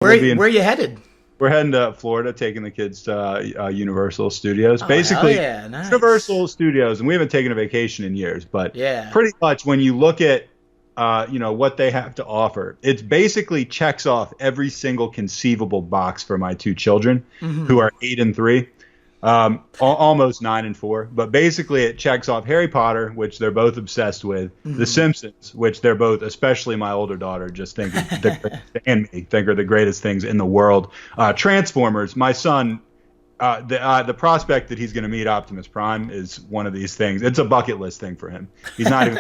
Where are you headed? We're heading to Florida, taking the kids to Universal Studios. Basically, nice. Universal Studios, and we haven't taken a vacation in years, but pretty much when you look at what they have to offer, it basically checks off every single conceivable box for my two children, who are 8 and 3. Almost 9 and 4, but basically it checks off Harry Potter, which they're both obsessed with, The Simpsons, which they're both, especially my older daughter, just think and me think are the greatest things in the world. Transformers, my son, the prospect that he's going to meet Optimus Prime is one of these things. It's a bucket list thing for him. He's not even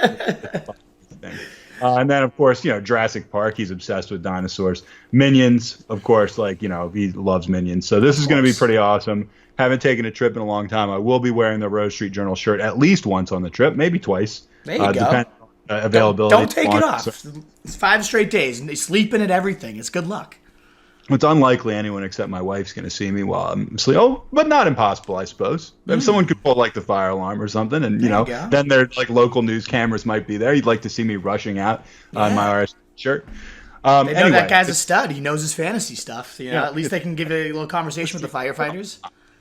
thing. And then, of course, Jurassic Park. He's obsessed with dinosaurs. Minions, of course, he loves Minions. So this is going to be pretty awesome. Haven't taken a trip in a long time. I will be wearing the Rose Street Journal shirt at least once on the trip, maybe twice. There you go. Depending on availability. Don't take it off. So, it's 5 straight days, and they sleep in it, everything. It's good luck. It's unlikely anyone except my wife's going to see me while I'm asleep. Oh, but not impossible, I suppose. If someone could pull the fire alarm or something, and then their local news cameras might be there. You'd like to see me rushing out on my RSJ shirt. They know that guy's a stud. He knows his fantasy stuff. At least they can give a little conversation with the firefighters.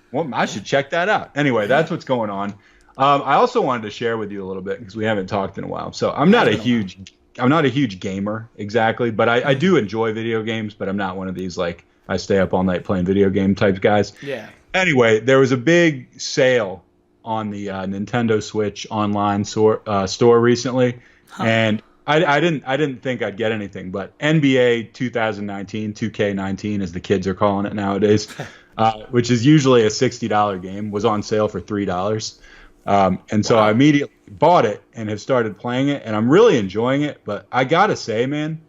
Well, I should check that out. Anyway, that's what's going on. I also wanted to share with you a little bit because we haven't talked in a while. So I'm not a huge gamer exactly, but I do enjoy video games. But I'm not one of these I stay up all night playing video game type guys. Yeah. Anyway, there was a big sale on the Nintendo Switch online store recently, and I didn't think I'd get anything, but NBA 2019, 2K19 as the kids are calling it nowadays. Which is usually a $60 game, was on sale for $3. And so I immediately bought it and have started playing it, and I'm really enjoying it. But I got to say, man,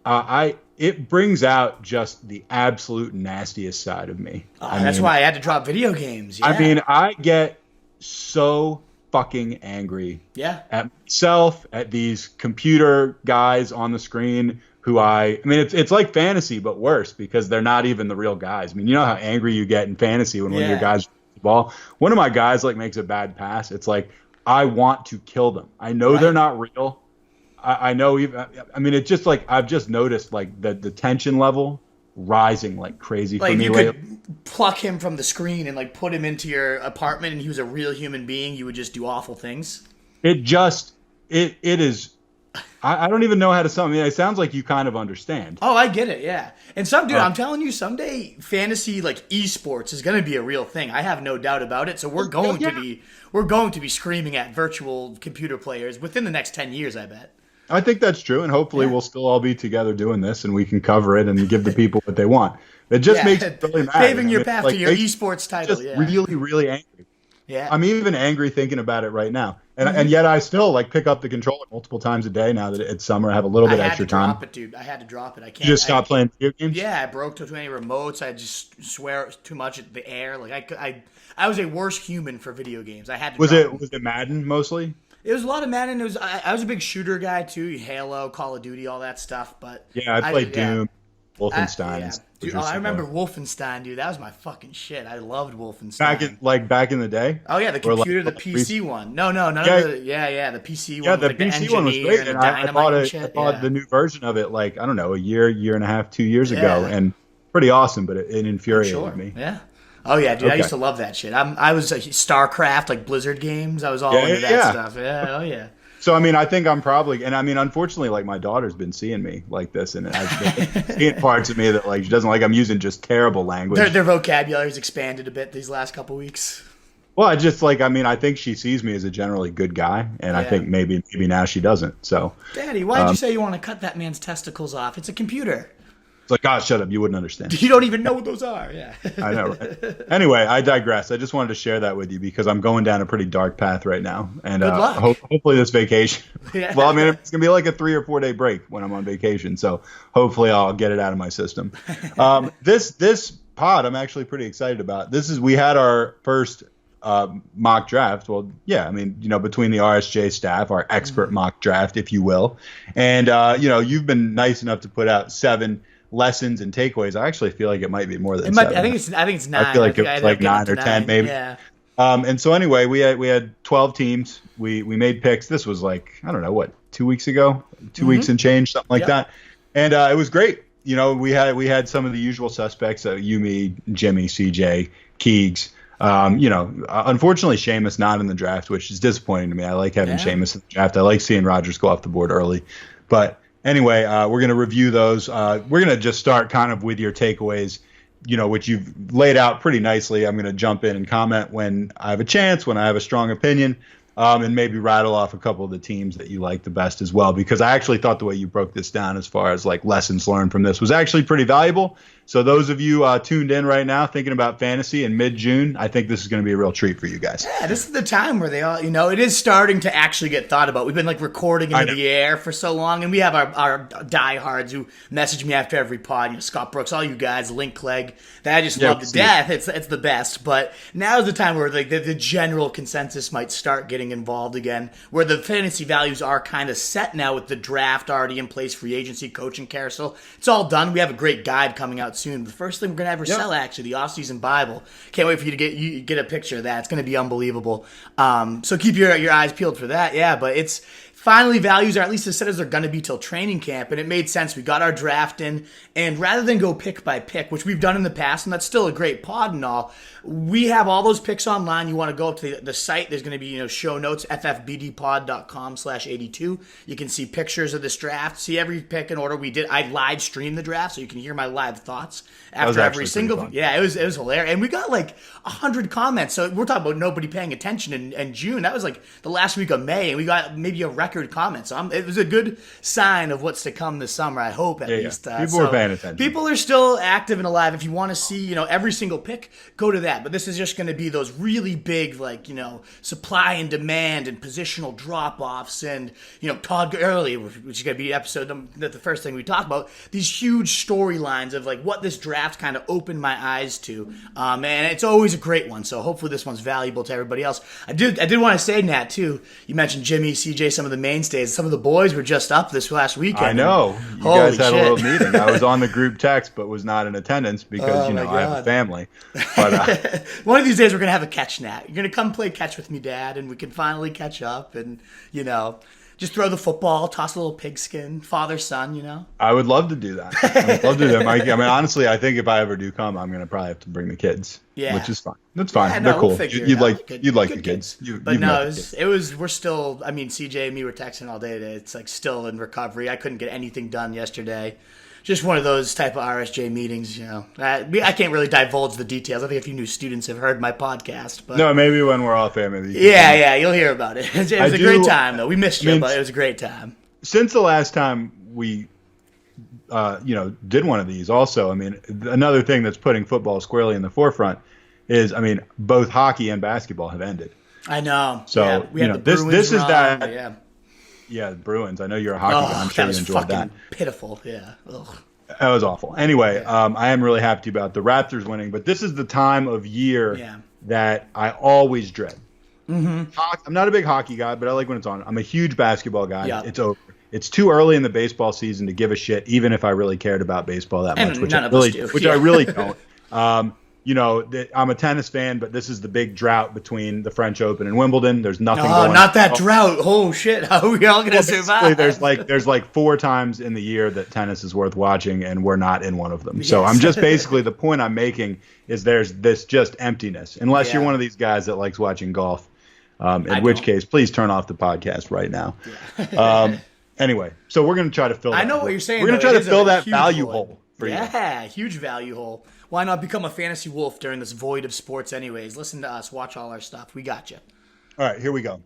it brings out just the absolute nastiest side of me. That's why I had to drop video games. Yeah. I mean, I get so fucking angry at myself, at these computer guys on the screen who it's like fantasy, but worse because they're not even the real guys. I mean, you know how angry you get in fantasy when one of your guys the ball. One of my guys makes a bad pass. It's I want to kill them. I know they're not real. I know it's just I've just noticed the tension level rising like crazy for me lately. Could pluck him from the screen and put him into your apartment and he was a real human being, you would just do awful things. It is. I don't even know how to sum. It sounds like you kind of understand. Oh, I get it. Yeah, and I'm telling you, someday fantasy esports is going to be a real thing. I have no doubt about it. So we're going to be screaming at virtual computer players within the next 10 years. I bet. I think that's true, and hopefully we'll still all be together doing this, and we can cover it and give the people what they want. It just makes it really mad. Paving your path to your esports title. Just really, really angry. Yeah, I'm even angry thinking about it right now. And yet I still pick up the controller multiple times a day now that it's summer. I have a little bit extra time. I had to drop it. I can't. You just stop playing video games? Yeah, I broke too many remotes. I just swear too much at the air. I was a worse human for video games. I had to. Was it Madden mostly? It was a lot of Madden. I was a big shooter guy too. Halo, Call of Duty, all that stuff. But yeah, I played Doom. Wolfenstein. Dude, I remember Wolfenstein, dude. That was my fucking shit. I loved Wolfenstein. Back in the day? Oh yeah, the computer, the PC one. No, none of the the PC one. Yeah, the PC one was great. And I bought the new version of it I don't know, a year and a half, 2 years ago, and pretty awesome, but it infuriated me. Yeah. Oh yeah, dude, I used to love that shit. I was StarCraft, Blizzard games. I was all into that stuff. Yeah, oh yeah. So, I think I'm probably, and unfortunately, my daughter's been seeing me like this, and I've been seeing parts of me that, she doesn't like. I'm using just terrible language. Their vocabulary's expanded a bit these last couple weeks. Well, I just, I think she sees me as a generally good guy, and I think maybe now she doesn't, so. Daddy, why'd you say you want to cut that man's testicles off? It's a computer. It's God, shut up. You wouldn't understand. You don't even know what those are. Yeah. I know, right? Anyway, I digress. I just wanted to share that with you because I'm going down a pretty dark path right now. And good luck. Hopefully this vacation. Yeah. Well, it's going to be like a 3 or 4 day break when I'm on vacation. So hopefully I'll get it out of my system. This pod I'm actually pretty excited about. We had our first mock draft. Well, yeah, between the RSJ staff, our expert mock draft, if you will. And, you've been nice enough to put out 7 lessons and takeaways. I actually feel like it might be more than 7. I think it's 9. I feel like it's 9 or 10 maybe. Yeah. And so anyway, we had 12 teams. We made picks. This was I don't know what, 2 weeks ago, 2 weeks and change, something like that. And it was great. we had some of the usual suspects, you, me, Jimmy, CJ, Keegs. Unfortunately, Seamus not in the draft, which is disappointing to me. I like having Seamus in the draft. I like seeing Rodgers go off the board early. But anyway, we're going to review those. We're going to just start kind of with your takeaways, which you've laid out pretty nicely. I'm going to jump in and comment when I have a chance, when I have a strong opinion. And maybe rattle off a couple of the teams that you like the best as well, because I actually thought the way you broke this down as far as like lessons learned from this was actually pretty valuable. So those of you tuned in right now thinking about fantasy in mid-June, I think this is going to be a real treat for you guys. Yeah, this is the time where they all, it is starting to actually get thought about. We've been like recording in the air for so long, and we have our diehards who message me after every pod. Scott Brooks, all you guys, Link Clegg, that I just love to death. It's the best. But now is the time where like the general consensus might start getting involved again, where the fantasy values are kind of set now with the draft already in place, free agency, coaching carousel. It's all done. We have a great guide coming out soon. The first thing we're going to ever sell, actually, the off-season Bible. Can't wait for you to get a picture of that. It's going to be unbelievable. So keep your eyes peeled for that. Yeah, but it's finally values are at least as set as they're going to be till training camp, and it made sense. We got our draft in, and rather than go pick by pick, which we've done in the past, and that's still a great pod and all, we have all those picks online. You want to go up to the site. There's going to be show notes, ffbdpod.com/82. You can see pictures of this draft, see every pick in order we did. I live streamed the draft, so you can hear my live thoughts after every single. Yeah, it was hilarious, and we got like 100 comments. So we're talking about nobody paying attention in June. That was like the last week of May, and we got maybe a record comment. So it was a good sign of what's to come this summer. I hope at least. People are paying attention. People are still active and alive. If you want to see every single pick, go to that. But this is just going to be those really big, like, supply and demand and positional drop-offs and, Todd Gurley, which is going to be the first thing we talk about, these huge storylines of, like, what this draft kind of opened my eyes to. And it's always a great one, so hopefully this one's valuable to everybody else. I did want to say, Nat, too, you mentioned Jimmy, CJ, some of the mainstays. Some of the boys were just up this last weekend. I know. You guys had a little meeting. I was on the group text, but was not in attendance because, I have a family. But one of these days we're going to have a catch, Nat. You're going to come play catch with me, Dad, and we can finally catch up and, just throw the football, toss a little pigskin, father-son, I would love to do that. I would love to do that, Mikey. I mean, honestly, I think if I ever do come, I'm going to probably have to bring the kids, which is fine. That's fine. Yeah, they're cool. We'll you'd like the kids. We're still, CJ and me were texting all day today. It's like still in recovery. I couldn't get anything done yesterday. Just one of those type of RSJ meetings, I can't really divulge the details. I think a few new students have heard my podcast. But no, maybe when we're off air, maybe. You'll hear about it. It was a great time, though. We missed you, but it was a great time. Since the last time we, did one of these, also, another thing that's putting football squarely in the forefront is, both hockey and basketball have ended. I know. So we had the this Bruins is run, that. Yeah. Yeah, the Bruins. I know you're a hockey guy. I'm sure you enjoyed that. Pitiful, yeah. Ugh. That was awful. Anyway, I am really happy about the Raptors winning, but this is the time of year that I always dread. Mm-hmm. I'm not a big hockey guy, but I like when it's on. I'm a huge basketball guy. Yeah. It's over. It's too early in the baseball season to give a shit, even if I really cared about baseball that much, which I really don't. I'm a tennis fan, but this is the big drought between the French Open and Wimbledon. There's nothing going on. Not that drought. Oh, shit. How are we all going to survive? There's like 4 times in the year that tennis is worth watching, and we're not in one of them. Yes. So I'm just basically, the point I'm making is there's this just emptiness. Unless you're one of these guys that likes watching golf, in which case, please turn off the podcast right now. Yeah. Anyway, so we're going to try to fill that. I know what you're saying. We're going to try to fill that value hole for you. Yeah, huge value hole. Why not become a fantasy wolf during this void of sports anyways? Listen to us. Watch all our stuff. We got you. All right, here we go.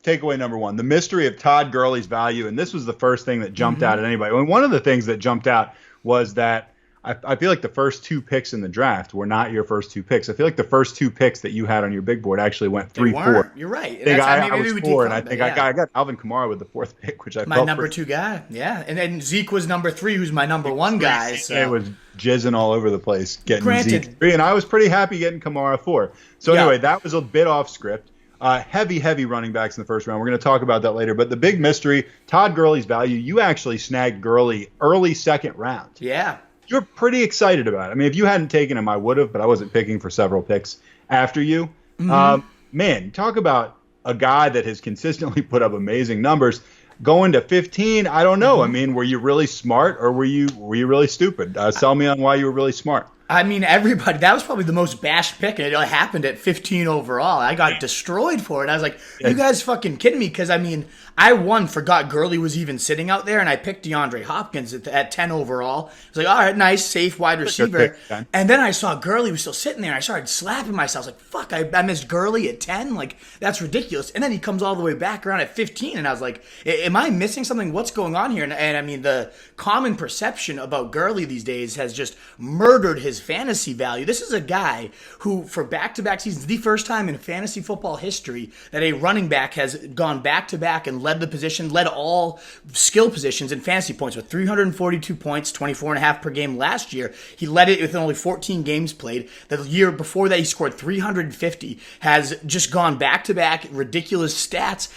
Takeaway number 1, the mystery of Todd Gurley's value. And this was the first thing that jumped out at anybody. And one of the things that jumped out was that I feel like the first 2 picks in the draft were not your first 2 picks. I feel like the first 2 picks that you had on your big board actually went 3-4. You're right. I was 4, and I think I got Alvin Kamara with the 4th pick, which I my number 2 guy. Yeah, and then Zeke was number 3, who's my number 1 guy. So. It was jizzing all over the place getting Zeke 3, and I was pretty happy getting Kamara 4. So anyway, that was a bit off script. Heavy running backs in the first round. We're going to talk about that later. But the big mystery, Todd Gurley's value. You actually snagged Gurley early 2nd round. Yeah. You're pretty excited about it. If you hadn't taken him, I would have, but I wasn't picking for several picks after you. Mm-hmm. Man, talk about a guy that has consistently put up amazing numbers. going to 15, I don't know. I mean, were you really smart or were you really stupid? Sell me on why you were really smart. I mean, everybody, that was probably the most bashed pick, and it happened at 15 overall. I got destroyed for it. I was like, you guys fucking kidding me? Because, I mean, I forgot Gurley was even sitting out there, and I picked DeAndre Hopkins at 10 overall. I was like, all right, nice, safe wide receiver. And then I saw Gurley was still sitting there, and I started slapping myself. I was like, fuck, I missed Gurley at 10? Like, that's ridiculous. And then he comes all the way back around at 15, and I was like, am I missing something? What's going on here? And I mean, the common perception about Gurley these days has just murdered his fantasy value. This is a guy who, for back-to-back seasons, the first time in fantasy football history that a running back has gone back-to-back and led the position, led all skill positions in fantasy points with 342 points, 24.5 per game last year. He led it with only 14 games played. The year before that, he scored 350, has just gone back-to-back, ridiculous stats,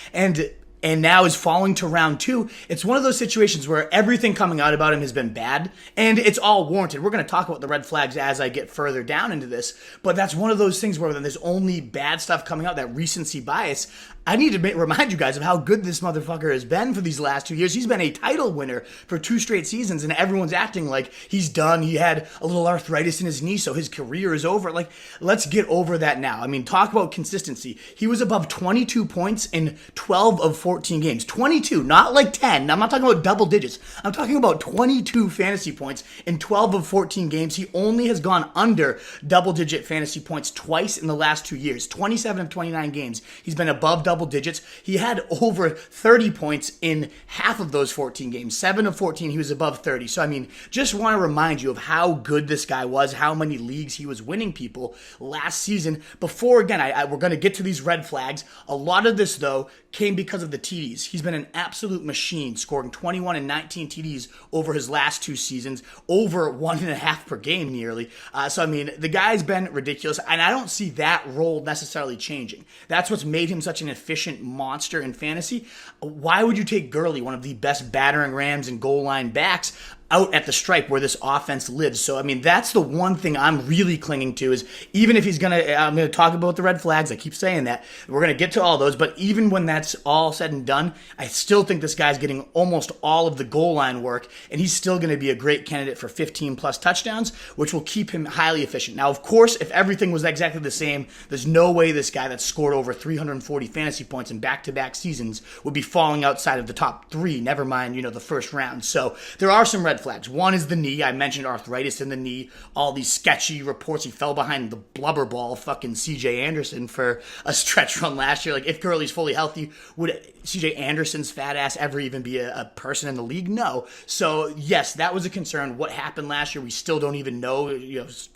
and now is falling to round 2. It's one of those situations where everything coming out about him has been bad, and it's all warranted. We're going to talk about the red flags as I get further down into this, but that's one of those things where there's only bad stuff coming out, that recency bias. I need to remind you guys of how good this motherfucker has been for these last 2 years. He's been a title winner for 2 straight seasons, and everyone's acting like he's done. He had a little arthritis in his knee, so his career is over. Like, let's get over that now. I mean, talk about consistency. He was above 22 points in 12 of 14 games. 22, not like 10. I'm not talking about double digits. I'm talking about 22 fantasy points in 12 of 14 games. He only has gone under double-digit fantasy points twice in the last 2 years. 27 of 29 games, he's been above double digits. He had over 30 points in half of those 14 games. 7 of 14, he was above 30. So, I mean, just want to remind you of how good this guy was, how many leagues he was winning people last season. Before, again, we're going to get to these red flags. A lot of this, though, came because of the TDs. He's been an absolute machine, scoring 21 and 19 TDs over his last 2 seasons, over 1.5 per game nearly. So, I mean, the guy's been ridiculous, and I don't see that role necessarily changing. That's what's made him such an efficient monster in fantasy. Why would you take Gurley, one of the best battering rams and goal line backs, out at the stripe where this offense lives? So, I mean, that's the one thing I'm really clinging to, is even if I'm going to talk about the red flags. I keep saying that. We're going to get to all those, but even when that's all said and done, I still think this guy's getting almost all of the goal line work, and he's still going to be a great candidate for 15 plus touchdowns, which will keep him highly efficient. Now, of course, if everything was exactly the same, there's no way this guy that scored over 340 fantasy points in back-to-back seasons would be falling outside of the top 3, never mind, the first round. So there are some red flags. One is the knee. I mentioned arthritis in the knee. All these sketchy reports. He fell behind the blubber ball, fucking CJ Anderson, for a stretch run last year. Like, if Gurley's fully healthy, would CJ Anderson's fat ass ever even be a person in the league? No. So, yes, that was a concern. What happened last year, we still don't even know. He's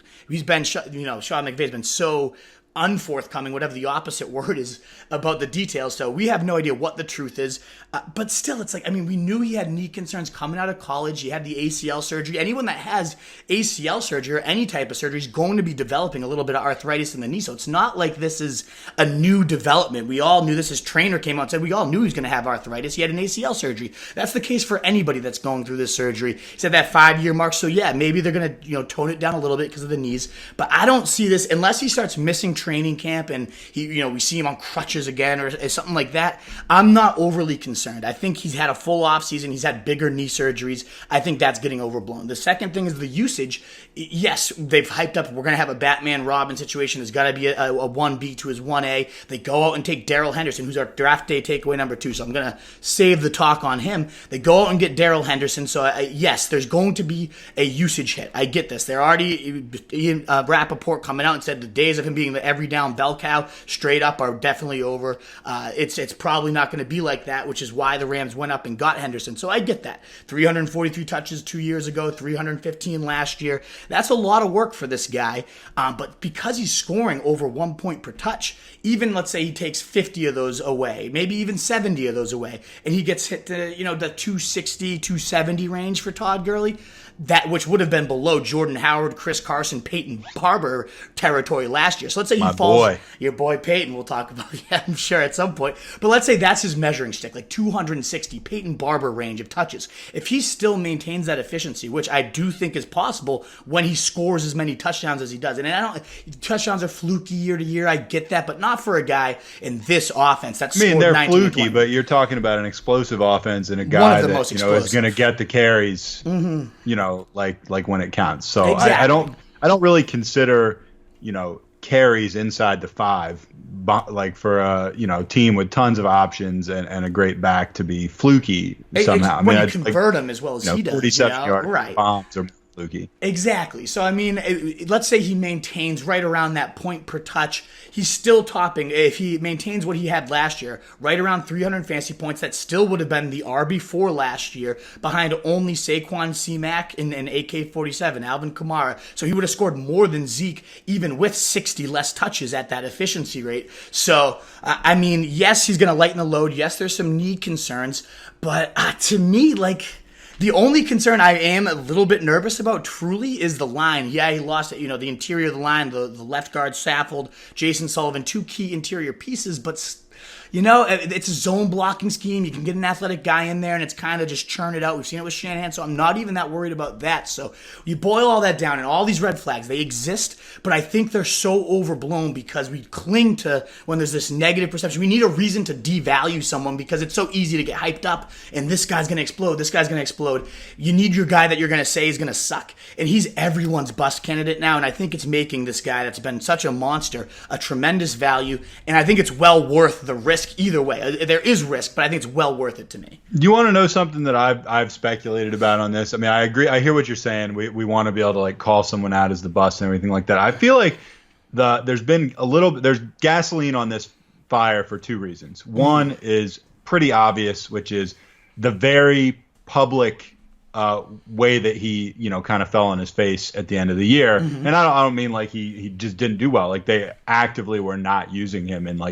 been, Sean McVay's been so unforthcoming, whatever the opposite word is, about the details. So we have no idea what the truth is. But still, it's like, I mean, we knew he had knee concerns coming out of college. He had the ACL surgery. Anyone that has ACL surgery or any type of surgery is going to be developing a little bit of arthritis in the knee. So it's not like this is a new development. We all knew this. His trainer came out and said we all knew he was going to have arthritis. He had an ACL surgery. That's the case for anybody that's going through this surgery. He said that 5-year mark. So yeah, maybe they're going to tone it down a little bit because of the knees. But I don't see this unless he starts missing training camp and we see him on crutches again or something like that. I'm not overly concerned. I think he's had a full off season. He's had bigger knee surgeries. I think that's getting overblown. The second thing is the usage. Yes, they've hyped up, we're going to have a Batman Robin situation. There's got to be a 1B to his 1A. They go out and take Darrell Henderson, who's our draft day takeaway number 2. So I'm going to save the talk on him. They go out and get Darrell Henderson. So yes, there's going to be a usage hit. I get this. They're already, Ian Rappaport coming out and said the days of him being the every down bell cow straight up are definitely over. It's probably not going to be like that, which is why the Rams went up and got Henderson. So I get that. 343 touches 2 years ago, 315 last year. That's a lot of work for this guy. But because he's scoring over 1 point per touch, even let's say he takes 50 of those away, maybe even 70 of those away, and he gets hit to, the 260, 270 range for Todd Gurley, that which would have been below Jordan Howard, Chris Carson, Peyton Barber territory last year. So let's say he falls. Your boy Peyton, we'll talk about, I'm sure at some point. But let's say that's his measuring stick, like 260 Peyton Barber range of touches. If he still maintains that efficiency, which I do think is possible when he scores as many touchdowns as he does, and touchdowns are fluky year to year. I get that, but not for a guy in this offense. They're fluky, but you're talking about an explosive offense and a guy that is going to get the carries. Like when it counts. So exactly. I don't really consider, carries inside the 5, like for a, team with tons of options and a great back to be fluky somehow. When you convert them as well as he does. 47-yard bombs are fluky. Exactly. So, let's say he maintains right around that point per touch. He's still topping, if he maintains what he had last year, right around 300 fantasy points. That still would have been the RB4 last year, behind only Saquon, C-Mac, and AK-47, Alvin Kamara. So he would have scored more than Zeke, even with 60 less touches at that efficiency rate. So, yes, he's going to lighten the load. Yes, there's some knee concerns. But to me, the only concern I am a little bit nervous about truly is the line. Yeah, he lost, the interior of the line, the left guard Saffold, Jason Sullivan, 2 key interior pieces, but it's a zone blocking scheme. You can get an athletic guy in there and it's kind of just churn it out. We've seen it with Shanahan, so I'm not even that worried about that. So you boil all that down and all these red flags, they exist, but I think they're so overblown because we cling to when there's this negative perception. We need a reason to devalue someone because it's so easy to get hyped up and this guy's going to explode, this guy's going to explode. You need your guy that you're going to say is going to suck. And he's everyone's bust candidate now, and I think it's making this guy that's been such a monster a tremendous value, and I think it's well worth the risk either way. There is risk, but I think it's well worth it to me. Do you want to know something that I've speculated about on this? I agree. I hear what you're saying. We want to be able to call someone out as the bust and everything like that. I feel like there's gasoline on this fire for 2 reasons. One is pretty obvious, which is the very public way that he, kind of fell on his face at the end of the year. Mm-hmm. And I don't mean he just didn't do well. They actively were not using him in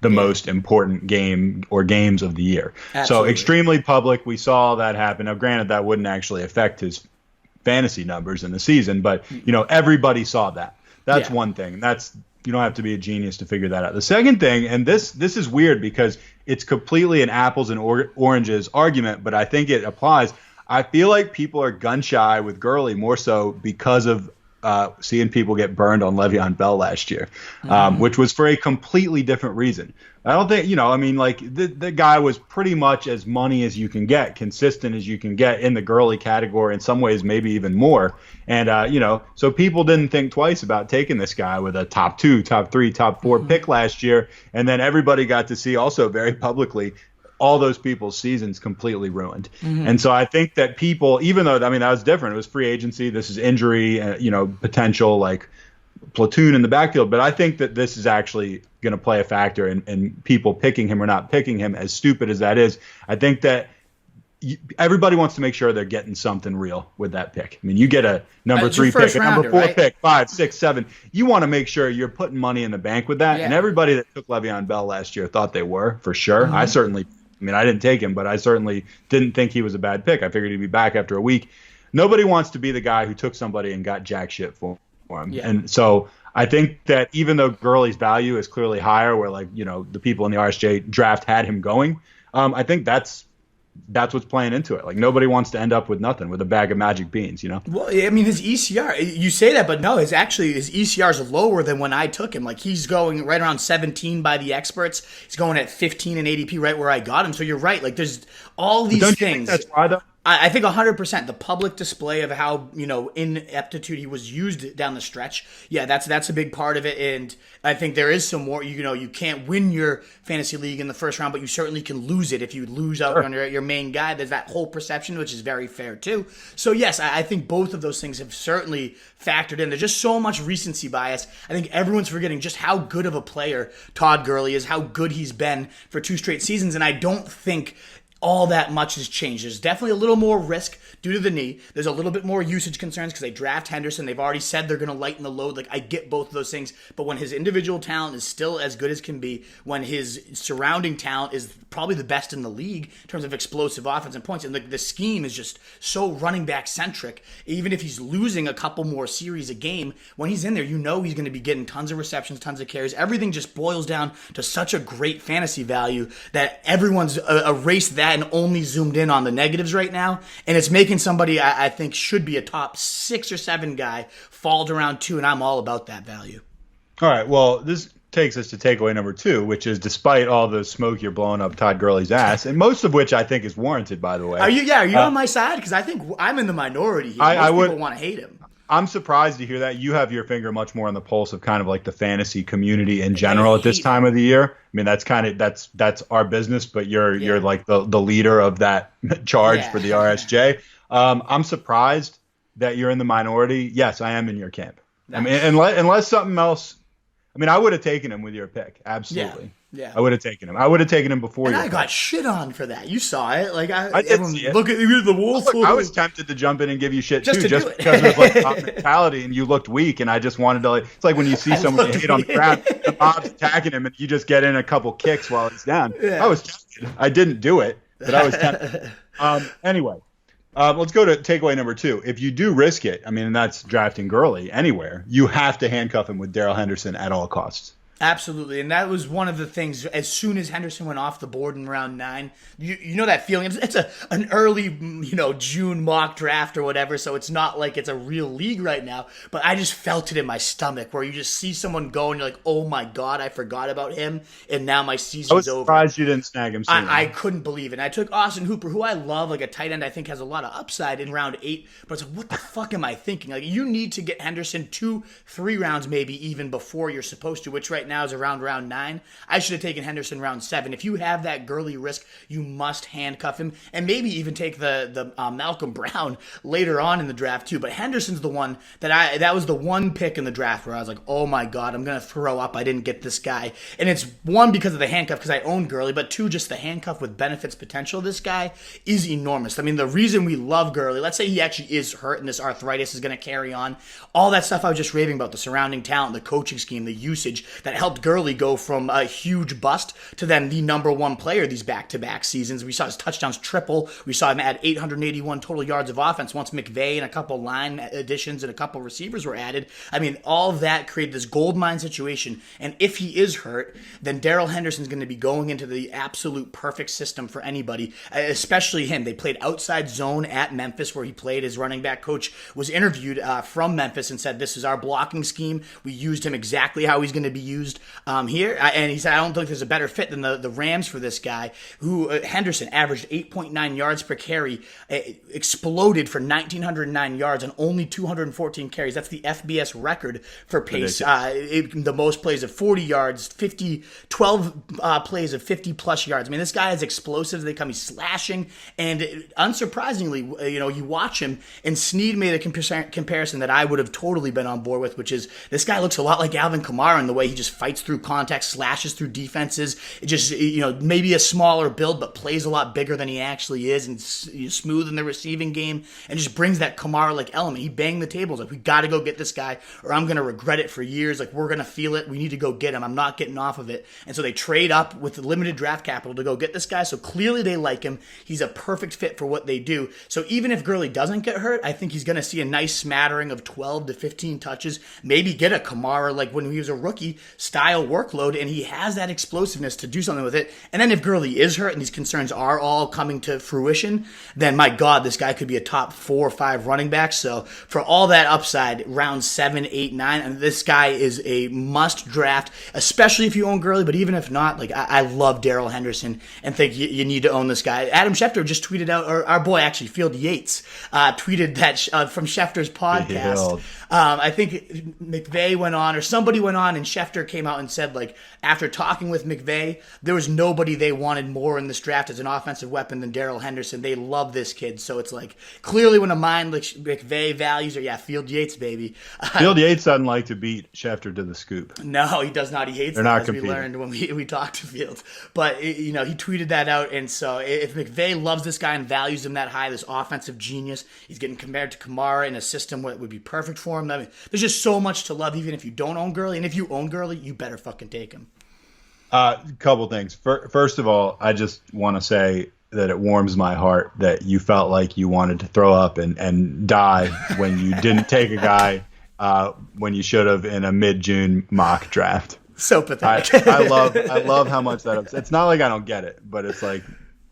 the most important game or games of the year. Absolutely. So extremely public. We saw that happen. Now, granted, that wouldn't actually affect his fantasy numbers in the season, but everybody saw that. That's one thing. You don't have to be a genius to figure that out. The second thing, and this is weird because it's completely an apples and oranges argument, but I think it applies. I feel like people are gun shy with Gurley more so because of seeing people get burned on Le'Veon Bell last year, which was for a completely different reason. I don't think, the guy was pretty much as money as you can get, consistent as you can get in the Gurley category, in some ways maybe even more. And, so people didn't think twice about taking this guy with a top 2, top 3, top 4 pick last year. And then everybody got to see also very publicly all those people's seasons completely ruined. Mm-hmm. And so I think that people, even though, that was different. It was free agency. This is injury, potential platoon in the backfield. But I think that this is actually going to play a factor in people picking him or not picking him, as stupid as that is. I think that everybody wants to make sure they're getting something real with that pick. You get a number 3 pick, a number 4 pick, 5, 6, 7. You want to make sure you're putting money in the bank with that. Yeah. And everybody that took Le'Veon Bell last year thought they were, for sure. Mm-hmm. I didn't take him, but I certainly didn't think he was a bad pick. I figured he'd be back after a week. Nobody wants to be the guy who took somebody and got jack shit for him. Yeah. And so I think that even though Gurley's value is clearly higher, where the people in the RSJ draft had him going, I think that's what's playing into it. Nobody wants to end up with nothing, with a bag of magic beans, Well, his ECR, you say that, but no, his ECR is lower than when I took him. He's going right around 17 by the experts. He's going at 15 in ADP, right where I got him. So you're right. There's all these things. You think that's why, though? I think 100%. The public display of how, ineptitude he was used down the stretch. Yeah, that's a big part of it. And I think there is some more, you can't win your fantasy league in the first round, but you certainly can lose it if you lose out on your main guy. There's that whole perception, which is very fair too. So yes, I think both of those things have certainly factored in. There's just so much recency bias. I think everyone's forgetting just how good of a player Todd Gurley is, how good he's been for 2 straight seasons. And I don't think all that much has changed. There's definitely a little more risk due to the knee. There's a little bit more usage concerns because they draft Henderson. They've already said they're going to lighten the load. Like, I get both of those things. But when his individual talent is still as good as can be, when his surrounding talent is probably the best in the league in terms of explosive offense and points, and the scheme is just so running back centric, even if he's losing a couple more series a game, when he's in there, you know he's going to be getting tons of receptions, tons of carries. Everything just boils down to such a great fantasy value that everyone's erased that and only zoomed in on the negatives right now. And it's making somebody I think should be a top 6 or 7 guy fall to round 2, and I'm all about that value. All right, well, this takes us to takeaway number 2, which is despite all the smoke you're blowing up Todd Gurley's ass, and most of which I think is warranted, by the way. Are you on my side? Because I think I'm in the minority here. Most people want to hate him. I'm surprised to hear that. You have your finger much more on the pulse of kind of like the fantasy community in general at this time of the year. I mean, that's our business, but you're like the leader of that charge for the RSJ. I'm surprised that you're in the minority. Yes, I am in your camp. Nice. I mean, unless something else. I mean, I would have taken him with your pick. Absolutely. Yeah. I would have taken him. I would have taken him before you. And I got shit on for that. You saw it. Like I did see it. Look at you, the wolf. Look, I was tempted to jump in and give you shit just because it was like top mentality, and you looked weak, and I just wanted to. It's like when you see someone hit on the ground, the mob's attacking him, and you just get in a couple kicks while he's down. Yeah. I was tempted. I didn't do it, but I was tempted. Anyway. Let's go to takeaway number 2. If you do risk it, I mean, and that's drafting Gurley anywhere, you have to handcuff him with Darrell Henderson at all costs. Absolutely, and that was one of the things. As soon as Henderson went off the board in round 9, you know that feeling. It's an early June mock draft or whatever, so it's not like it's a real league right now. But I just felt it in my stomach where you just see someone go and you're like, oh my god, I forgot about him, and now my season's over. I was surprised you didn't snag him sooner. I couldn't believe it. And I took Austin Hooper, who I love, like a tight end. I think has a lot of upside in round 8. But it's like, what the fuck am I thinking? Like, you need to get Henderson 2-3 rounds, maybe even before you're supposed to, which right now is around round 9. I should have taken Henderson round 7. If you have that Gurley risk, you must handcuff him, and maybe even take the Malcolm Brown later on in the draft too. But Henderson's the one that was the one pick in the draft where I was like, oh my god, I'm gonna throw up. I didn't get this guy, and it's one because of the handcuff because I own Gurley, but 2 just the handcuff with benefits potential. This guy is enormous. I mean, the reason we love Gurley, let's say he actually is hurt and this arthritis is gonna carry on, all that stuff I was just raving about, the surrounding talent, the coaching scheme, the usage that helped Gurley go from a huge bust to then the number 1 player these back-to-back seasons. We saw his touchdowns triple. We saw him add 881 total yards of offense once McVay and a couple line additions and a couple receivers were added. I mean, all of that created this gold mine situation. And if he is hurt, then Darrell Henderson's going to be going into the absolute perfect system for anybody, especially him. They played outside zone at Memphis where he played. His running back coach was interviewed from Memphis and said, this is our blocking scheme. We used him exactly how he's going to be used here. And he said, I don't think there's a better fit than the Rams for this guy, who Henderson averaged 8.9 yards per carry, exploded for 1,909 yards and only 214 carries. That's the FBS record for pace. The most plays of 40 yards, 12 plays of 50-plus yards. I mean, this guy is explosive. They come, he's slashing, and unsurprisingly, you watch him, and Snead made a comparison that I would have totally been on board with, which is this guy looks a lot like Alvin Kamara in the way he just fights through contact, slashes through defenses. It just, maybe a smaller build, but plays a lot bigger than he actually is, and smooth in the receiving game, and just brings that Kamara-like element. He banged the tables like, we got to go get this guy, or I'm going to regret it for years. Like, we're going to feel it. We need to go get him. I'm not getting off of it. And so they trade up with the limited draft capital to go get this guy. So clearly they like him. He's a perfect fit for what they do. So even if Gurley doesn't get hurt, I think he's going to see a nice smattering of 12 to 15 touches, maybe get a Kamara like when he was a rookie style workload, and he has that explosiveness to do something with it. And then if Gurley is hurt and these concerns are all coming to fruition, then my God, this guy could be a top 4 or 5 running back. So for all that upside, round 7, 8, 9, and this guy is a must draft, especially if you own Gurley. But even if not, like I love Darrell Henderson and think you need to own this guy. Adam Schefter just tweeted out, or our boy actually, Field Yates, tweeted that from Schefter's podcast. I think McVay went on, or somebody went on, and Schefter came out and said, like, after talking with McVay, there was nobody they wanted more in this draft as an offensive weapon than Darrell Henderson. They love this kid. So it's like, clearly when a mind like McVay values, or Field Yates, baby. Field Yates doesn't like to beat Schefter to the scoop. No, he does not. He hates that, as we learned when we talked to Fields. But, he tweeted that out. And so if McVay loves this guy and values him that high, this offensive genius, he's getting compared to Kamara in a system where it would be perfect for him. I mean, there's just so much to love, even if you don't own Gurley. And if you own Gurley, you better fucking take him. Couple things. First of all, I just want to say that it warms my heart that you felt like you wanted to throw up and die when you didn't take a guy when you should have in a mid-June mock draft. So pathetic. I love how much that upsets. It's not like I don't get it, but it's like,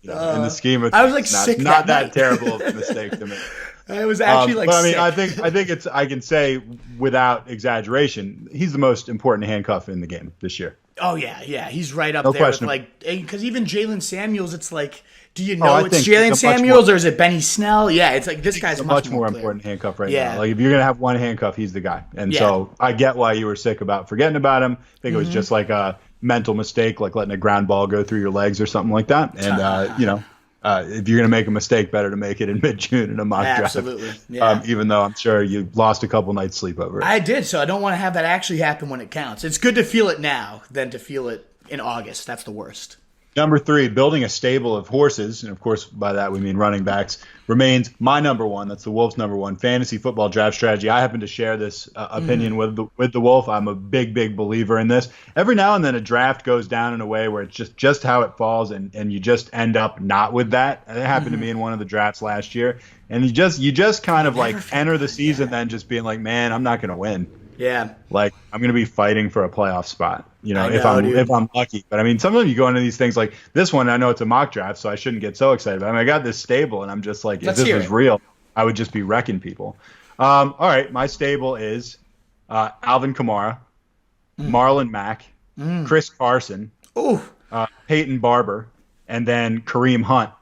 in the scheme of things, I was like sick not that terrible of a mistake to me. I was actually but I mean, sick. I think it's, I can say without exaggeration, he's the most important handcuff in the game this year. Oh yeah, he's right up No there question. with, like, because even Jalen Samuels, it's like, do you know it's think Jalen Samuels or is it Benny Snell? Yeah, it's like this guy's a much more clear. important handcuff right now. Like, if you're gonna have one handcuff, he's the guy. And Yeah. so I get why you were sick about forgetting about him. I think it was just like a mental mistake, like letting a ground ball go through your legs or something like that. And if you're going to make a mistake, better to make it in mid-June in a mock draft. Absolutely. Yeah. Even though I'm sure you lost a couple nights sleep over it. I did, so I don't want to have that actually happen when it counts. It's good to feel it now than to feel it in August. That's the worst. Number 3, building a stable of horses, and of course by that we mean running backs, remains my number one. That's the Wolf's number one fantasy football draft strategy. I happen to share this opinion with the Wolf. I'm a big believer in this. Every now and then a draft goes down in a way where it's just how it falls, and you just end up not with that. It happened to me in one of the drafts last year, and you just kind of like enter the season then just being like, man, I'm not going to win. Yeah. Like, I'm going to be fighting for a playoff spot, if I'm lucky. But I mean, sometimes you go into these things like this one, I know it's a mock draft, so I shouldn't get so excited. But I mean, I got this stable, and I'm just like, if this was real, I would just be wrecking people. All right, my stable is Alvin Kamara, Marlon Mack, Chris Carson, Peyton Barber, and then Kareem Hunt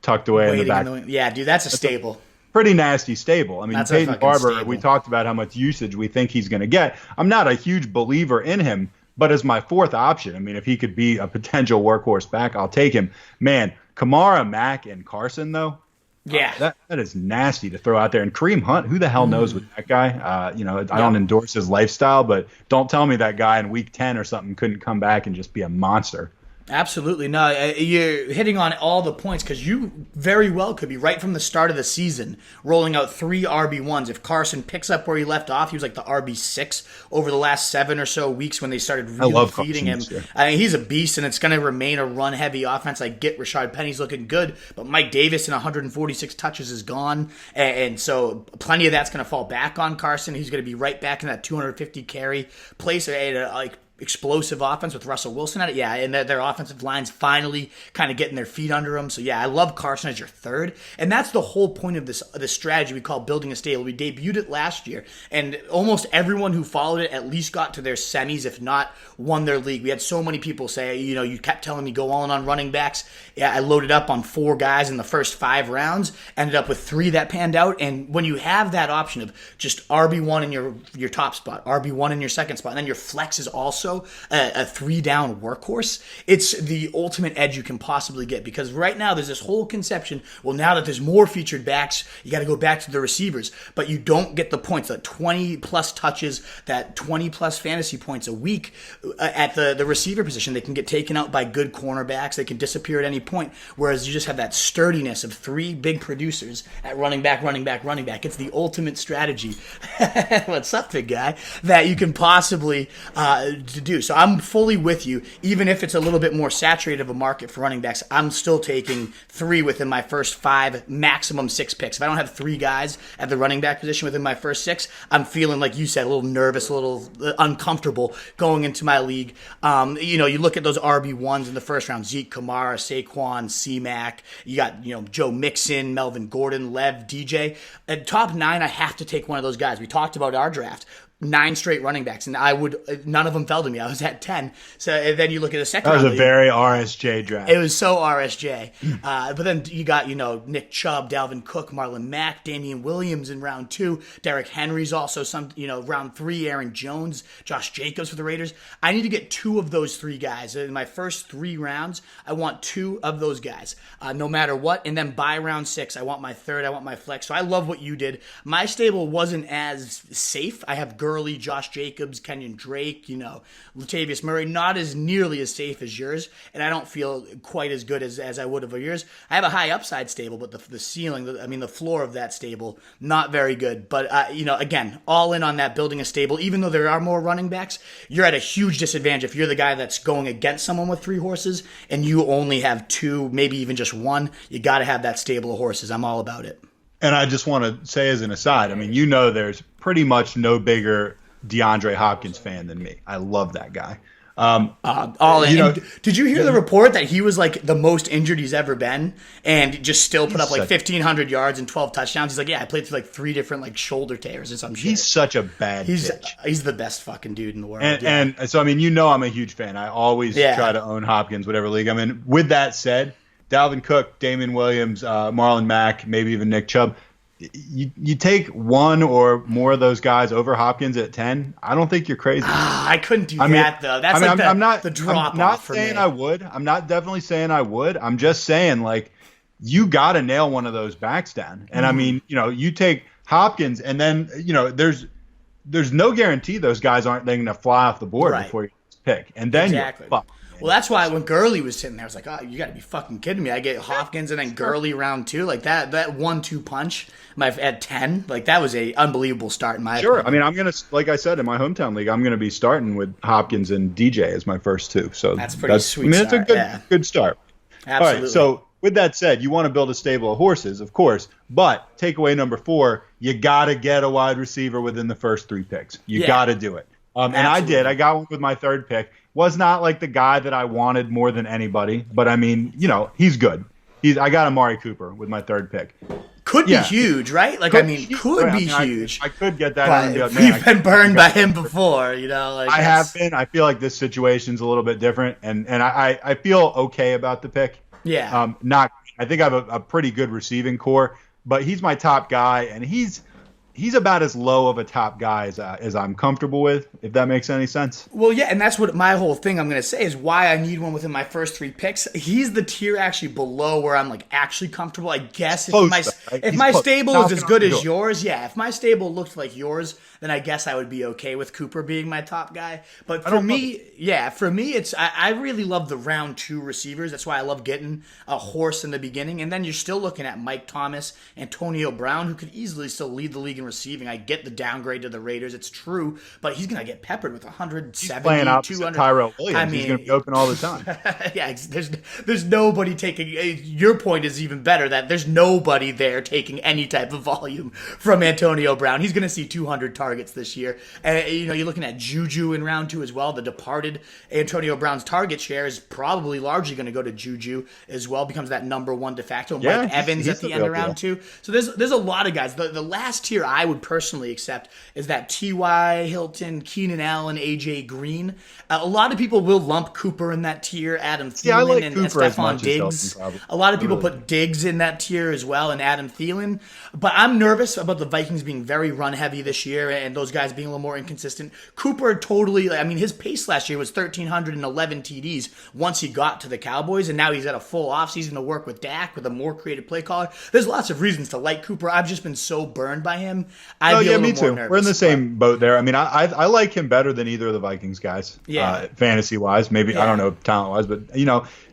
tucked away in the back. Yeah, dude, that's a stable. Pretty nasty stable. I mean, Peyton Barber, stable. we talked about how much usage we think he's going to get. I'm not a huge believer in him, but as my fourth option, I mean, if he could be a potential workhorse back, I'll take him. Man, Kamara, Mack, and Carson, though, that is nasty to throw out there. And Kareem Hunt, who the hell knows with that guy? I don't endorse his lifestyle, but don't tell me that guy in week 10 or something couldn't come back and just be a monster. Absolutely. No, you're hitting on all the points because you very well could be right from the start of the season rolling out 3 RB1s. If Carson picks up where he left off, he was like the RB6 over the last 7 or so weeks when they started really feeding him. I mean, he's a beast, and it's going to remain a run-heavy offense. I get Rashad Penny's looking good, but Mike Davis in 146 touches is gone, and so plenty of that's going to fall back on Carson. He's going to be right back in that 250 carry place at explosive offense with Russell Wilson at it. Yeah, and their offensive line's finally kind of getting their feet under them. So yeah, I love Carson as your third. And that's the whole point of this strategy we call building a stable. We debuted it last year, and almost everyone who followed it at least got to their semis, if not won their league. We had so many people say, you kept telling me go all in on running backs. Yeah, I loaded up on 4 guys in the first 5 rounds, ended up with 3 that panned out. And when you have that option of just RB1 in your top spot, RB1 in your second spot, and then your flex is also a 3-down workhorse, it's the ultimate edge you can possibly get. Because right now there's this whole conception, well, now that there's more featured backs, you got to go back to the receivers, but you don't get the points, that 20 plus touches, that 20 plus fantasy points a week at the receiver position. They can get taken out by good cornerbacks, they can disappear at any point, whereas you just have that sturdiness of 3 big producers at running back. It's the ultimate strategy. What's up, big guy? That you can possibly do. So I'm fully with you. Even if it's a little bit more saturated of a market for running backs, I'm still taking 3 within my first 5, maximum 6 picks. If I don't have 3 guys at the running back position within my first 6, I'm feeling, like you said, a little nervous, a little uncomfortable going into my league. You look at those RB1s in the first round: Zeke, Kamara, Saquon, C-Mac. You got Joe Mixon, Melvin Gordon, Lev, DJ. At top 9, I have to take one of those guys. We talked about our draft. 9 straight running backs, and none of them fell to me. I was at 10. So and then you look at the second round. That was round, a very RSJ draft. It was so RSJ. But then you got, Nick Chubb, Dalvin Cook, Marlon Mack, Damian Williams in round 2. Derrick Henry's also round 3. Aaron Jones, Josh Jacobs for the Raiders. I need to get 2 of those 3 guys. In my first 3 rounds, I want 2 of those guys, no matter what. And then by round 6, I want my third. I want my flex. So I love what you did. My stable wasn't as safe. I have Gurley, Josh Jacobs, Kenyon Drake, Latavius Murray, not as nearly as safe as yours, and I don't feel quite as good as I would have of yours. I have a high upside stable, but the ceiling, the floor of that stable, not very good. But, again, all in on that building a stable. Even though there are more running backs, you're at a huge disadvantage if you're the guy that's going against someone with 3 horses and you only have 2, maybe even just 1. You got to have that stable of horses. I'm all about it. And I just want to say as an aside, there's pretty much no bigger DeAndre Hopkins fan than me. I love that guy. All in. Did you hear the report that he was like the most injured he's ever been and just still put up like 1,500 yards and 12 touchdowns? He's like, I played through like 3 different like shoulder tears or some shit. He's such a bad bitch. He's the best fucking dude in the world. And so, I'm a huge fan. I always try to own Hopkins, whatever league I'm in. With that said, Dalvin Cook, Damian Williams, Marlon Mack, maybe even Nick Chubb. You take 1 or more of those guys over Hopkins at 10. I don't think you're crazy. I couldn't do that though. That's the drop I'm not off for saying me. I would. I'm not definitely saying I would. I'm just saying like you got to nail one of those backs down. And you take Hopkins, and then there's no guarantee those guys aren't then going to fly off the board before you pick, and then you're fucked. Well, that's why when Gurley was sitting there, I was like, oh, you got to be fucking kidding me. I get Hopkins and then Gurley round 2. Like that 1-2 punch at 10, like that was a unbelievable start in my opinion. I'm going to, like I said, in my hometown league, I'm going to be starting with Hopkins and DJ as my first 2. So that's pretty sweet. That's a good start. Absolutely. All right, so with that said, you want to build a stable of horses, of course, but takeaway number 4, you got to get a wide receiver within the first 3 picks. You got to do it. And I did. I got one with my 3rd pick. Was not like the guy that I wanted more than anybody, but he's good. I got Amari Cooper with my 3rd pick. Could be huge, right? Like, could be huge. I could get that. But we've been burned by him before, I have been. I feel like this situation's a little bit different, and I feel okay about the pick. Yeah. I think I have a pretty good receiving core, but he's my top guy, and he's about as low of a top guy as I'm comfortable with, if that makes any sense. Well, yeah, and that's what my whole thing I'm going to say is why I need one within my first 3 picks. He's the tier actually below where I'm like actually comfortable. I guess if my stable is as good as yours, if my stable looked like yours, then I guess I would be okay with Cooper being my top guy. But for me, it's I really love the round 2 receivers. That's why I love getting a horse in the beginning. And then you're still looking at Mike Thomas, Antonio Brown, who could easily still lead the league in receiving. I get the downgrade to the Raiders. It's true, but he's going to get peppered with 170, playing 200. Tyrell Williams. He's going to be open all the time. There's nobody taking. Your point is even better that there's nobody there taking any type of volume from Antonio Brown. He's going to see 200 targets this year. And you're looking at Juju in round 2 as well. The departed Antonio Brown's target share is probably largely going to go to Juju as well. Becomes that number 1 de facto. Mike Evans at the end of round 2. So there's a lot of guys. The last tier I would personally accept is that T.Y. Hilton, Keenan Allen, A.J. Green. A lot of people will lump Cooper in that tier, Adam Thielen and Stephon Diggs. A lot of people put Diggs in that tier as well, and Adam Thielen. But I'm nervous about the Vikings being very run-heavy this year and those guys being a little more inconsistent. Cooper totally, his pace last year was 1,311 TDs once he got to the Cowboys, and now he's at a full offseason to work with Dak with a more creative play caller. There's lots of reasons to like Cooper. I've just been so burned by him. Me too. We're in the same boat there. I like him better than either of the Vikings guys. Fantasy wise, maybe I don't know talent wise, but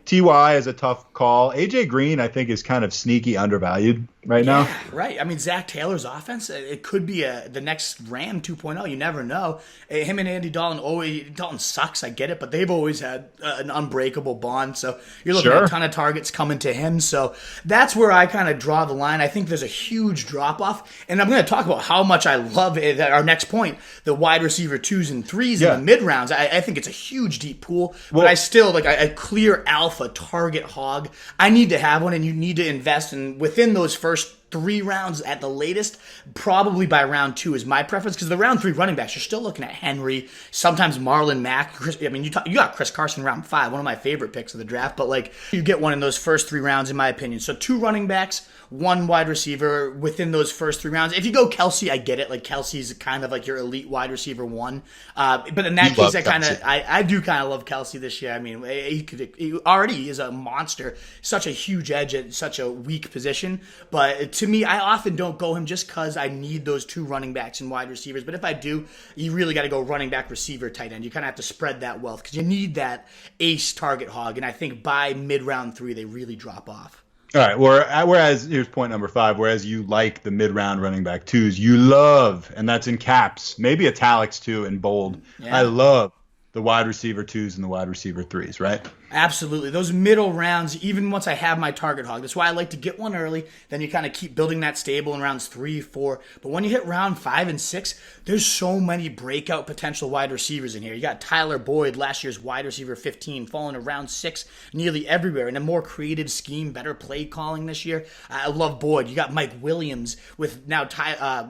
Ty is a tough call. AJ Green, I think, is kind of sneaky undervalued right now. Right. Zach Taylor's offense, it could be the next Ram 2.0. You never know. Him and Andy Dalton, Dalton sucks, I get it, but they've always had an unbreakable bond. So you're looking at a ton of targets coming to him. So that's where I kind of draw the line. I think there's a huge drop-off. And I'm going to talk about how much I love it, our next point, the wide receiver 2s and 3s in the mid-rounds. I think it's a huge deep pool, but I still, a clear alpha target hog. I need to have one, and you need to invest in within those first 3 rounds at the latest, probably by round 2 is my preference, because the round 3 running backs, you're still looking at Henry, sometimes Marlon Mack. You got Chris Carson round 5, one of my favorite picks of the draft, but like you get one in those first 3 rounds in my opinion. So 2 running backs, 1 wide receiver within those first 3 rounds. If you go Kelsey, I get it. Like Kelsey's kind of like your elite wide receiver 1. But in that case, I do kind of love Kelsey this year. I mean, he already is a monster, such a huge edge at such a weak position. But to me, I often don't go him just because I need those 2 running backs and wide receivers. But if I do, you really got to go running back, receiver, tight end. You kind of have to spread that wealth because you need that ace target hog. And I think by mid-round 3, they really drop off. All right. Whereas here's point number 5. Whereas you like the mid-round running back 2s, you love, and that's in caps, maybe italics too, in bold. Yeah. I love the wide receiver 2s and the wide receiver 3s, right? Absolutely. Those middle rounds, even once I have my target hog, that's why I like to get one early. Then you kind of keep building that stable in rounds 3, 4. But when you hit round 5 and 6, there's so many breakout potential wide receivers in here. You got Tyler Boyd, last year's wide receiver 15, falling to round 6 nearly everywhere. In a more creative scheme, better play calling this year. I love Boyd. You got Mike Williams with now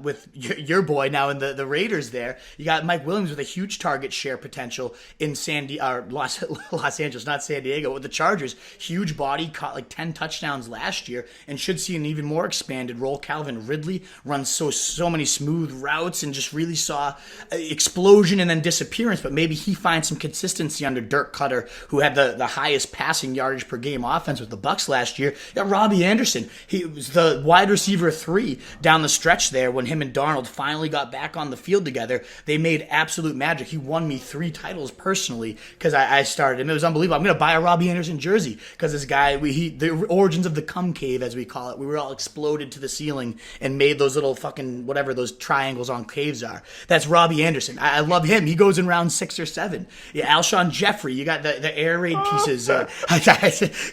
with your boy now in the Raiders there. You got Mike Williams with a huge target share potential in Los Angeles, not San Diego, with the Chargers. Huge body, caught like 10 touchdowns last year, and should see an even more expanded role. Calvin Ridley runs so many smooth routes and just really saw explosion and then disappearance, but maybe he finds some consistency under Dirk Cutter, who had the highest passing yardage per game offense with the Bucs last year. You got Robbie Anderson. He was the wide receiver 3 down the stretch there when him and Darnold finally got back on the field together. They made absolute magic. He won me 3 titles personally because I started him. It was unbelievable. I'm going to buy a Robbie Anderson jersey because this guy, the origins of the cum cave, as we call it, we were all exploded to the ceiling and made those little fucking whatever those triangles on caves are. That's Robbie Anderson. I love him. He goes in round 6 or 7. Yeah, Alshon Jeffrey. You got the air raid pieces.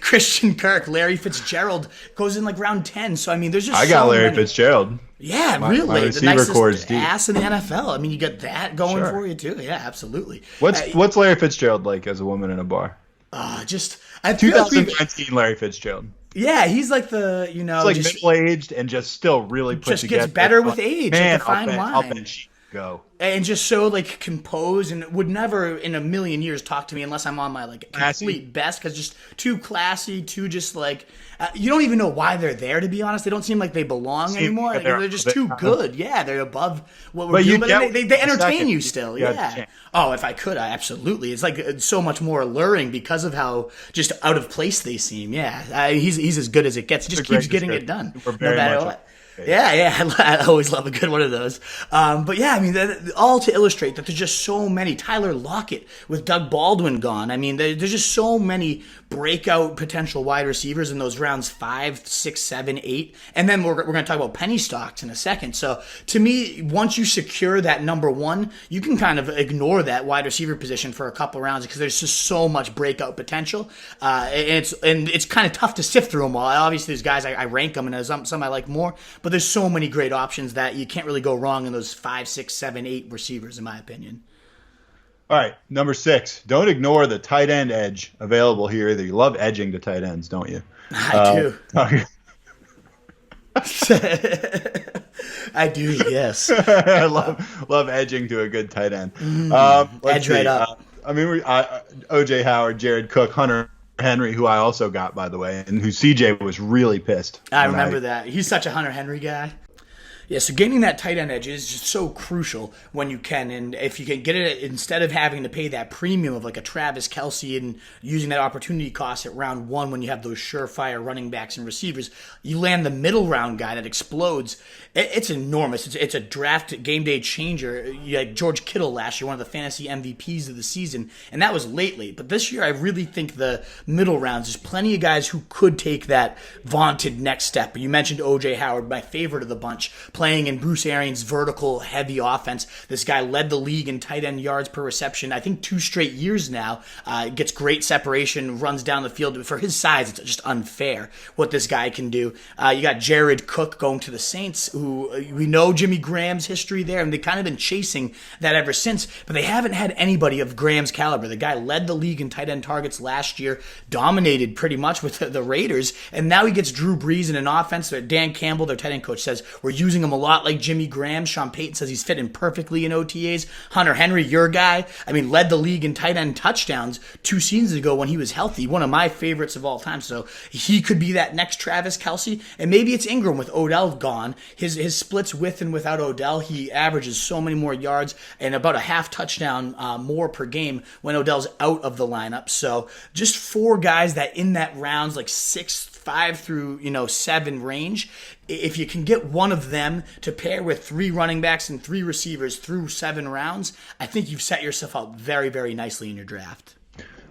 Christian Kirk, Larry Fitzgerald goes in like round 10. So I mean, there's just Larry Fitzgerald. Yeah, really. My receiver core is deep. Ass in the NFL. I mean, you got that going for you too. Yeah, absolutely. What's Larry Fitzgerald like as a woman in a bar? 2019 Larry Fitzgerald. Yeah, he's like the, he's like middle-aged and just still really put just together. Gets better with age. Man, like a fine wine. I'll bet she go. And just so like composed and would never in a million years talk to me unless I'm on my like complete best, because just too classy, too just like you don't even know why they're there, to be honest. They don't seem like they belong anymore. They're just too good. Yeah, they're above what we're doing. But they entertain you still. Yeah. Oh, if I could, absolutely. It's like so much more alluring because of how just out of place they seem. Yeah, he's as good as it gets. He just keeps getting it done. No matter what. Yeah, I always love a good one of those. But yeah, I mean, all to illustrate that there's just so many. Tyler Lockett with Doug Baldwin gone. I mean, there's just so many breakout potential wide receivers in those rounds 5, 6, 7, 8. And then we're going to talk about penny stocks in a second. So to me, once you secure that number 1, you can kind of ignore that wide receiver position for a couple rounds because there's just so much breakout potential. And it's kind of tough to sift through them all. Obviously, there's guys I rank them, and there's some I like more. But there's so many great options that you can't really go wrong in those 5, 6, 7, 8 receivers, in my opinion. All right, number 6. Don't ignore the tight end edge available here either. You love edging to tight ends, don't you? I do. I do, yes. I love edging to a good tight end. Edge right up. O.J. Howard, Jared Cook, Hunter Henry, who I also got, by the way, and who CJ was really pissed. I remember that. He's such a Hunter Henry guy. Yeah, so gaining that tight end edge is just so crucial when you can. And if you can get it, instead of having to pay that premium of like a Travis Kelce and using that opportunity cost at round 1 when you have those surefire running backs and receivers, you land the middle round guy that explodes. It's enormous. It's a draft game day changer. You had George Kittle last year, one of the fantasy MVPs of the season, and that was lately. But this year, I really think the middle rounds, there's plenty of guys who could take that vaunted next step. You mentioned O.J. Howard, my favorite of the bunch. playing in Bruce Arians' vertical heavy offense. This guy led the league in tight end yards per reception, I think 2 straight years now. Gets great separation, runs down the field. For his size, it's just unfair what this guy can do. You got Jared Cook going to the Saints, who we know Jimmy Graham's history there, and they've kind of been chasing that ever since, but they haven't had anybody of Graham's caliber. The guy led the league in tight end targets last year, dominated pretty much with the Raiders, and now he gets Drew Brees in an offense that Dan Campbell, their tight end coach, says we're using him a lot like Jimmy Graham. Sean Payton says he's fitting perfectly in OTAs. Hunter Henry, your guy, led the league in tight end touchdowns 2 seasons ago when he was healthy. One of my favorites of all time. So he could be that next Travis Kelce, and maybe it's Ingram with Odell gone. His splits with and without Odell, he averages so many more yards and about a half touchdown more per game when Odell's out of the lineup. So just 4 guys that in that rounds like 6, 5 through 7 range. If you can get one of them to pair with 3 running backs and 3 receivers through 7 rounds, I think you've set yourself up very, very nicely in your draft.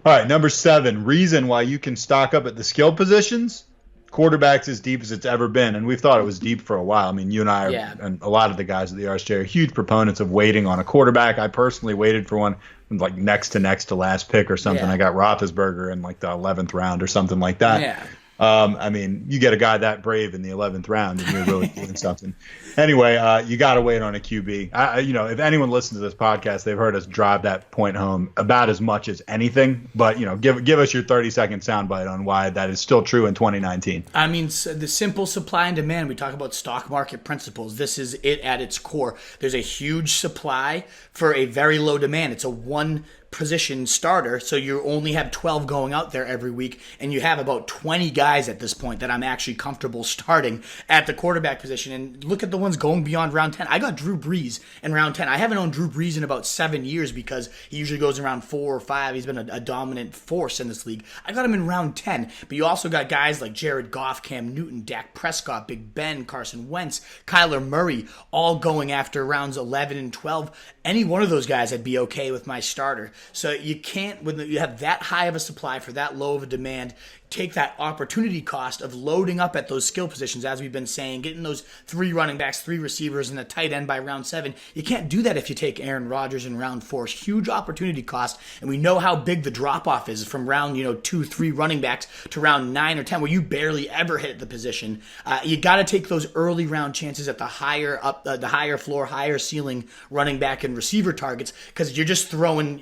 All right, number 7, reason why you can stock up at the skill positions. Quarterback's as deep as it's ever been, and we've thought it was deep for a while. You and I and a lot of the guys at the RSJ are huge proponents of waiting on a quarterback. I personally waited for one like next to last pick or something. I got Roethlisberger in like the 11th round or something like that. Yeah. You get a guy that brave in the 11th round, and you're really doing something. Anyway, you got to wait on a QB. If anyone listens to this podcast, they've heard us drive that point home about as much as anything. But give us your 30-second soundbite on why that is still true in 2019. The simple supply and demand. We talk about stock market principles. This is it at its core. There's a huge supply for a very low demand. It's a one position starter, so you only have 12 going out there every week, and you have about 20 guys at this point that I'm actually comfortable starting at the quarterback position. And look at the ones going beyond round 10. I got Drew Brees in round 10. I haven't owned Drew Brees in about 7 years because he usually goes around 4 or 5. He's been a dominant force in this league. I got him in round 10, but you also got guys like Jared Goff, Cam Newton, Dak Prescott, Big Ben, Carson Wentz, Kyler Murray, all going after rounds 11 and 12. Any one of those guys I'd be okay with my starter. So you can't, when you have that high of a supply for that low of a demand, take that opportunity cost of loading up at those skill positions, as we've been saying, getting those 3 running backs, 3 receivers, and a tight end by round 7. You can't do that if you take Aaron Rodgers in round 4. It's huge opportunity cost, and we know how big the drop-off is from round 2, 3 running backs to round 9 or 10, where you barely ever hit the position. You got to take those early round chances at the higher floor, higher ceiling running back and receiver targets, because you're just throwing,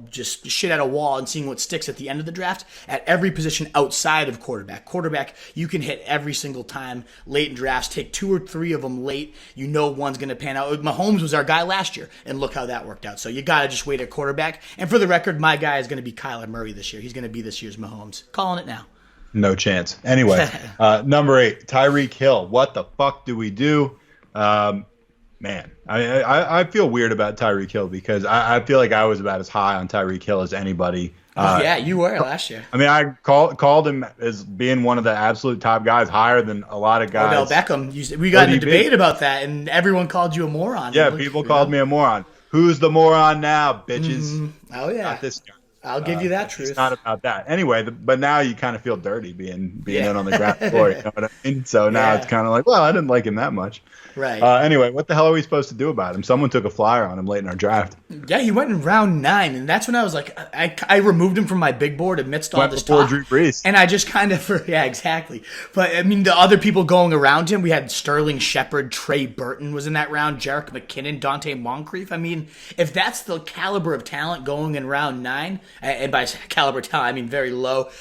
just shit at a wall and seeing what sticks at the end of the draft at every position outside of quarterback. Quarterback, you can hit every single time late in drafts. Take 2 or 3 of them late. One's going to pan out. Mahomes was our guy last year, and look how that worked out. So you got to just wait at quarterback. And for the record, my guy is going to be Kyler Murray this year. He's going to be this year's Mahomes. Calling it now. No chance. Anyway, number 8, Tyreek Hill. What the fuck do we do? Man, I feel weird about Tyreek Hill because I feel like I was about as high on Tyreek Hill as anybody. Yeah, you were last year. I called him as being one of the absolute top guys, higher than a lot of guys. Odell Beckham. We got in a debate about that, and everyone called you a moron. Yeah, people called me a moron. Who's the moron now, bitches? Mm-hmm. Oh, yeah. Not this guy. I'll give you that truth. It's not about that. Anyway, but now you kind of feel dirty being in on the ground floor. You know what I mean? So now it's kind of like, well, I didn't like him that much. Right. Anyway, what the hell are we supposed to do about him? Someone took a flyer on him late in our draft. Yeah, he went in round 9, and that's when I was like, I removed him from my big board amidst all this talk. Drew Brees. And I just kind of, exactly. But the other people going around him, we had Sterling Shepard, Trey Burton was in that round, Jerick McKinnon, Dante Moncrief. If that's the caliber of talent going in round 9, and by caliber talent, I mean very low,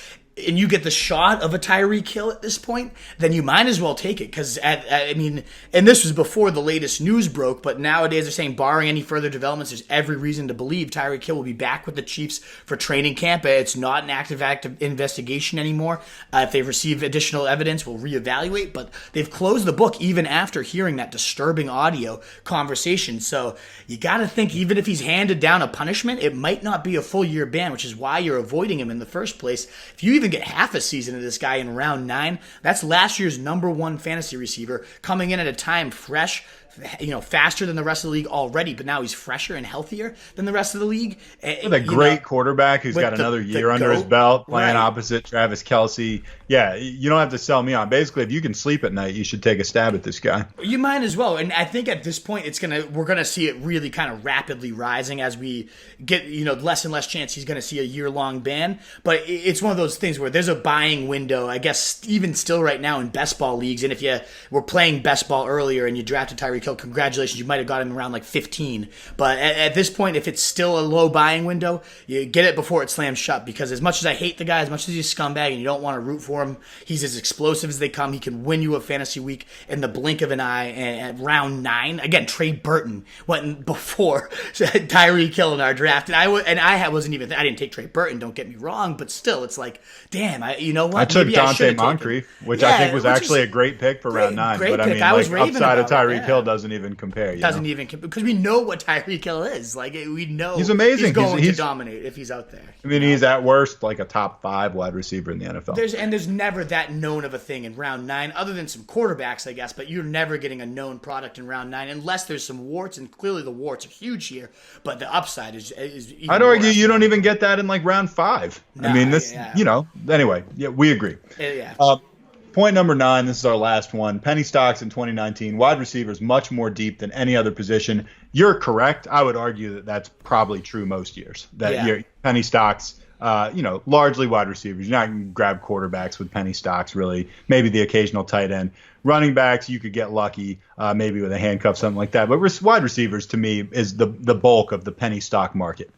and you get the shot of a Tyreek Hill at this point, then you might as well take it. Because, and this was before the latest news broke, but nowadays they're saying, barring any further developments, there's every reason to believe Tyreek Hill will be back with the Chiefs for training camp. It's not an active investigation anymore. If they receive additional evidence, we'll reevaluate. But they've closed the book even after hearing that disturbing audio conversation. So you got to think, even if he's handed down a punishment, it might not be a full year ban, which is why you're avoiding him in the first place. If you even get half a season of this guy in round 9, that's last year's number 1 fantasy receiver coming in at a time fresh, faster than the rest of the league already, but now he's fresher and healthier than the rest of the league. With a great quarterback who's got another year under his belt, playing opposite Travis Kelce. Yeah, you don't have to sell me on. Basically, if you can sleep at night, you should take a stab at this guy. You might as well. And I think at this point, we're gonna see it really kind of rapidly rising as we get less and less chance he's gonna see a year-long ban. But it's one of those things where there's a buying window, I guess, even still right now in best ball leagues. And if you were playing best ball earlier and you drafted Tyreek Hill, congratulations, you might have got him around like 15. But at this point, if it's still a low buying window, you get it before it slams shut. Because as much as I hate the guy, as much as he's a scumbag and you don't want to root for him, he's as explosive as they come. He can win you a fantasy week in the blink of an eye. And at round 9, again, Trey Burton went before Tyreek Hill in our draft, and I didn't take Trey Burton. Don't get me wrong, but still, it's like, damn, you know what? I took Dante Moncrief, which I think was actually a great pick for round 9. But I mean, upside of Tyreek Hill doesn't even compare. Because we know what Tyreek Hill is. Like, we know he's amazing. He's going to dominate if he's out there. I mean, he's at worst like a top 5 wide receiver in the NFL. There's never that known of a thing in round 9, other than some quarterbacks, I guess. But you're never getting a known product in round 9 unless there's some warts, and clearly the warts are huge here. But the upside is even I'd argue you don't even get that in like round 5. I mean, this, anyway, we agree. Yeah. Point number 9, this is our last one. Penny stocks in 2019, wide receivers much more deep than any other position. You're correct. I would argue that that's probably true most years. Your penny stocks, largely wide receivers. You're not going to grab quarterbacks with penny stocks, really. Maybe the occasional tight end. Running backs, you could get lucky, maybe with a handcuff, something like that. But wide receivers, to me, is the bulk of the penny stock market.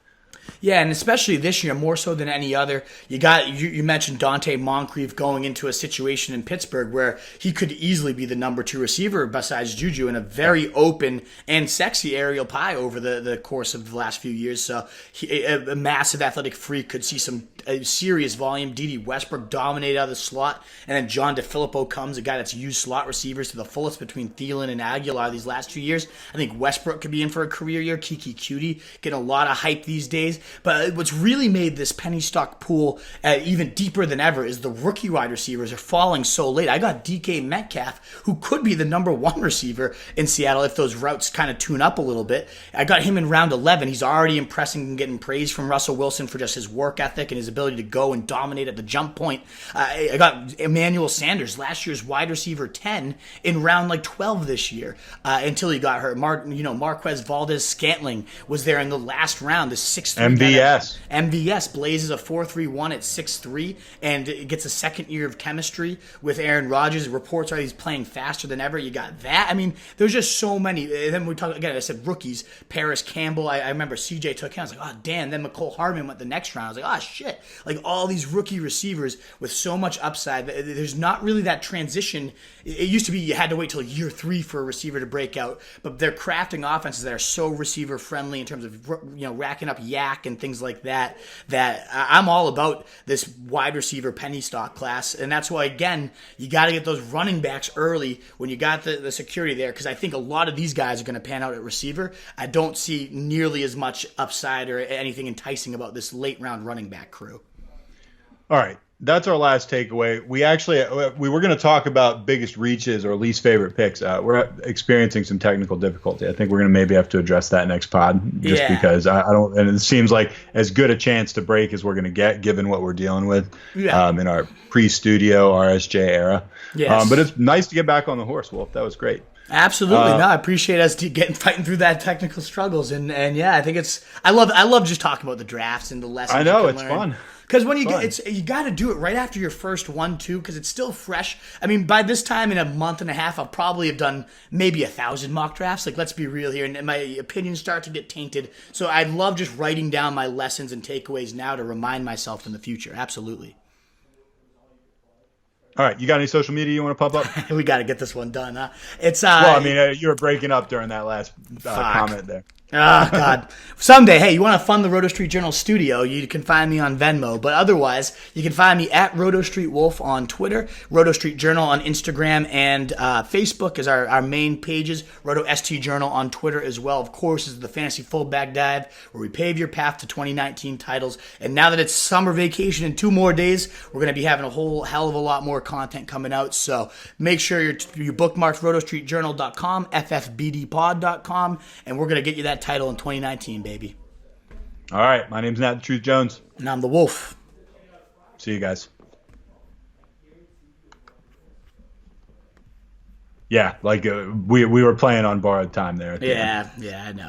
Yeah, and especially this year, more so than any other. You mentioned Dante Moncrief going into a situation in Pittsburgh where he could easily be the number 2 receiver besides Juju in a very open and sexy aerial pie over the course of the last few years. So a massive athletic freak could see some serious volume. D.D. Westbrook dominated out of the slot, and then John DeFilippo comes, a guy that's used slot receivers to the fullest between Thielen and Aguilar these last 2 years. I think Westbrook could be in for a career year. Kiki Cutie getting a lot of hype these days. But what's really made this penny stock pool even deeper than ever is the rookie wide receivers are falling so late. I got DK Metcalf, who could be the number 1 receiver in Seattle if those routes kind of tune up a little bit. I got him in round 11. He's already impressing and getting praise from Russell Wilson for just his work ethic and his ability to go and dominate at the jump point. I got Emmanuel Sanders, last year's wide receiver 10, in round 12 this year until he got hurt. Marquez Valdez-Scantling was there in the last round, the 6'3". MVS blazes a 4.31 at 6'3" and gets a second year of chemistry with Aaron Rodgers. Reports are he's playing faster than ever. You got that. I mean, there's just so many. And then we talk again. I said rookies. Paris Campbell. I remember CJ took him. I was like, oh damn. Then McCole Hardman went the next round. I was like, oh shit. Like all these rookie receivers with so much upside. There's not really that transition. It used to be you had to wait till year 3 for a receiver to break out, but they're crafting offenses that are so receiver friendly in terms of racking up yak and things like that I'm all about this wide receiver penny stock class. And that's why, again, you got to get those running backs early when you got the security there, because I think a lot of these guys are going to pan out at receiver. I don't see nearly as much upside or anything enticing about this late round running back crew. All right. That's our last takeaway. We were going to talk about biggest reaches or least favorite picks. We're experiencing some technical difficulty. I think we're going to maybe have to address that next pod, just because I don't. And it seems like as good a chance to break as we're going to get, given what we're dealing with in our pre-studio RSJ era. Yes. But it's nice to get back on the horse, Wolf. That was great. Absolutely. I appreciate us fighting through that technical struggles. And yeah, I think I love just talking about the drafts and the lessons. I know, it's fun. Because when you got to do it right after your first one too, because it's still fresh. I mean, by this time in a month and a half, I'll probably have done maybe 1,000 mock drafts. Like, let's be real here, and my opinions start to get tainted. So I love just writing down my lessons and takeaways now to remind myself in the future. Absolutely. All right, you got any social media you want to pop up? We got to get this one done, huh? Well, I mean, you were breaking up during that last comment there. Oh, God. Someday, hey, you want to fund the Roto Street Journal studio, you can find me on Venmo. But otherwise, you can find me at Roto Street Wolf on Twitter, Roto Street Journal on Instagram, and Facebook is our main pages. Roto ST Journal on Twitter as well. Of course, is the Fantasy Fullback Dive, where we pave your path to 2019 titles. And now that it's summer vacation in 2 more days, we're going to be having a whole hell of a lot more content coming out. So make sure you bookmark rotostreetjournal.com, ffbdpod.com, and we're going to get you that title in 2019, baby. All right. My name's Nat the Truth Jones. And I'm the Wolf. See you guys. Yeah, like we were playing on borrowed time there. Yeah, I know.